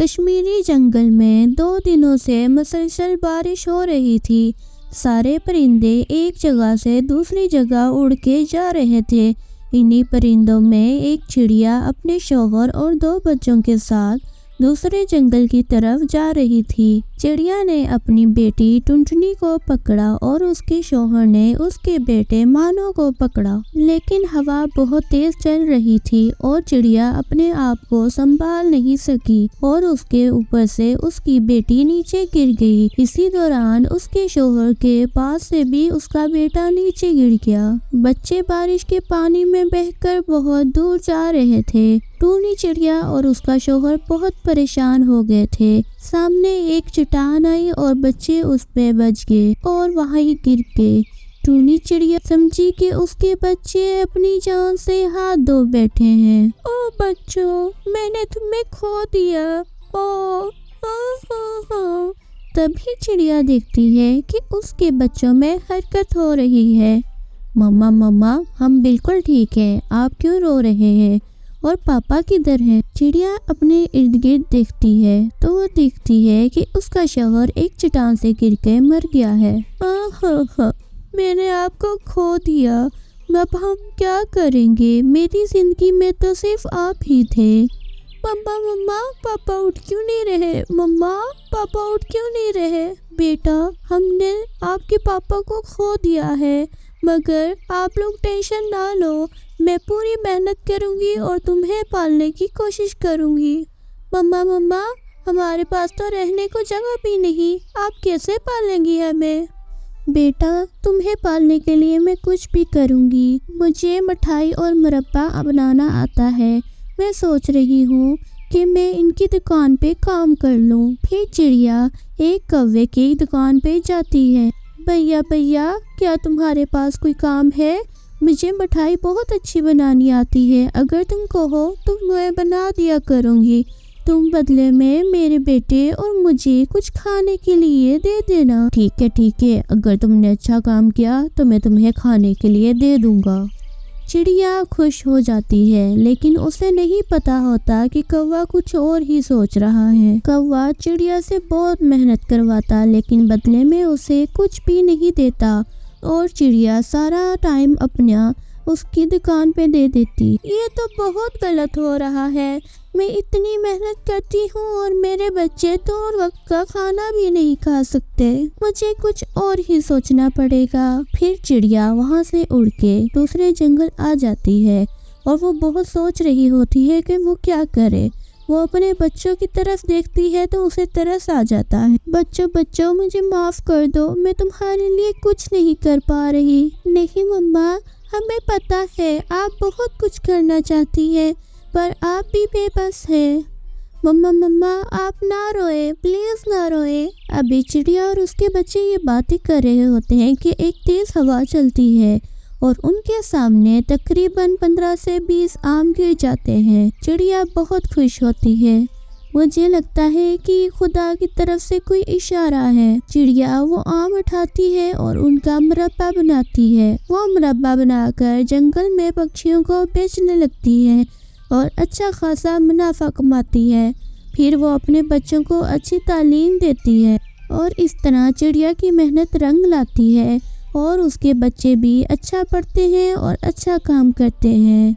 کشمیری جنگل میں 2 دنوں سے مسلسل بارش ہو رہی تھی۔ سارے پرندے ایک جگہ سے دوسری جگہ اڑ کے جا رہے تھے۔ انہی پرندوں میں ایک چڑیا اپنے شوہر اور 2 بچوں کے ساتھ دوسرے جنگل کی طرف جا رہی تھی۔ چڑیا نے اپنی بیٹی ٹنٹنی کو پکڑا اور اس کے شوہر نے اس کے بیٹے مانو کو پکڑا، لیکن ہوا بہت تیز چل رہی تھی اور چڑیا اپنے آپ کو سنبھال نہیں سکی اور اس کے اوپر سے اس کی بیٹی نیچے گر گئی۔ اسی دوران اس کے شوہر کے پاس سے بھی اس کا بیٹا نیچے گر گیا۔ بچے بارش کے پانی میں بہہ کر بہت دور جا رہے تھے۔ ٹونی چڑیا اور اس کا شوہر بہت پریشان ہو گئے تھے۔ سامنے ایک چٹان آئی اور بچے اس پہ بچ گئے اور وہیں گر گئے۔ ٹونی چڑیا سمجھی کہ اس کے بچے اپنی جان سے ہاتھ دھو بیٹھے ہیں۔ او بچوں، میں نے تمہیں کھو دیا۔ تبھی چڑیا دیکھتی ہے کہ اس کے بچوں میں حرکت ہو رہی ہے۔ مما ہم بالکل ٹھیک ہیں، آپ کیوں رو رہے ہیں؟ اور پاپا کدھر ہیں؟ چڑیا اپنے ارد گرد دیکھتی ہے تو وہ دیکھتی ہے کہ اس کا شوہر ایک چٹان سے گر کے مر گیا ہے۔ میں نے آپ کو کھو دیا، اب ہم کیا کریں گے؟ میری زندگی میں تو صرف آپ ہی تھے۔ مما پاپا اٹھ کیوں نہیں رہے؟ مما پاپا اٹھ کیوں نہیں رہے؟ بیٹا، ہم نے آپ کے پاپا کو کھو دیا ہے، مگر آپ لوگ ٹینشن نہ لو، میں پوری محنت کروں گی اور تمہیں پالنے کی کوشش کروں گی۔ مما ہمارے پاس تو رہنے کو جگہ بھی نہیں، آپ کیسے پالیں گی ہمیں؟ بیٹا، تمہیں پالنے کے لیے میں کچھ بھی کروں گی۔ مجھے مٹھائی اور مربع بنانا آتا ہے، میں سوچ رہی ہوں کہ میں ان کی دکان پہ کام کر لوں۔ پھر چڑیا ایک کوے کی دکان پہ جاتی ہے۔ بھیا کیا تمہارے پاس کوئی کام ہے؟ مجھے مٹھائی بہت اچھی بنانی آتی ہے، اگر تم کہو تو میں بنا دیا کروں گی، تم بدلے میں میرے بیٹے اور مجھے کچھ کھانے کے لیے دے دینا۔ ٹھیک ہے، اگر تم نے اچھا کام کیا تو میں تمہیں کھانے کے لیے دے دوں گا۔ چڑیا خوش ہو جاتی ہے، لیکن اسے نہیں پتا ہوتا کہ کوا کچھ اور ہی سوچ رہا ہے۔ کوا چڑیا سے بہت محنت کرواتا، لیکن بدلے میں اسے کچھ بھی نہیں دیتا اور چڑیا سارا ٹائم اپنا اس کی دکان پہ دے دیتی۔ یہ تو بہت غلط ہو رہا ہے، میں اتنی محنت کرتی ہوں اور میرے بچے تو وقت کا کھانا بھی نہیں کھا سکتے، مجھے کچھ اور ہی سوچنا پڑے گا۔ پھر چڑیا وہاں سے اڑ کے دوسرے جنگل آ جاتی ہے اور وہ بہت سوچ رہی ہوتی ہے کہ وہ کیا کرے۔ وہ اپنے بچوں کی طرف دیکھتی ہے تو اسے ترس آ جاتا ہے۔ بچوں مجھے معاف کر دو، میں تمہارے لیے کچھ نہیں کر پا رہی۔ نہیں مما، ہمیں پتا ہے آپ بہت کچھ کرنا چاہتی ہیں، پر آپ بھی بے بس ہیں۔ مما آپ نہ روئے، پلیز نہ روئے۔ ابھی چڑیا اور اس کے بچے یہ باتیں کر رہے ہوتے ہیں کہ ایک تیز ہوا چلتی ہے اور ان کے سامنے تقریباً 15 سے 20 آم گر جاتے ہیں۔ چڑیا بہت خوش ہوتی ہے، مجھے لگتا ہے کہ خدا کی طرف سے کوئی اشارہ ہے۔ چڑیا وہ آم اٹھاتی ہے اور ان کا مربع بناتی ہے۔ وہ مربع بنا کر جنگل میں پکشیوں کو بیچنے لگتی ہے اور اچھا خاصا منافع کماتی ہے۔ پھر وہ اپنے بچوں کو اچھی تعلیم دیتی ہے اور اس طرح چڑیا کی محنت رنگ لاتی ہے اور اس کے بچے بھی اچھا پڑھتے ہیں اور اچھا کام کرتے ہیں۔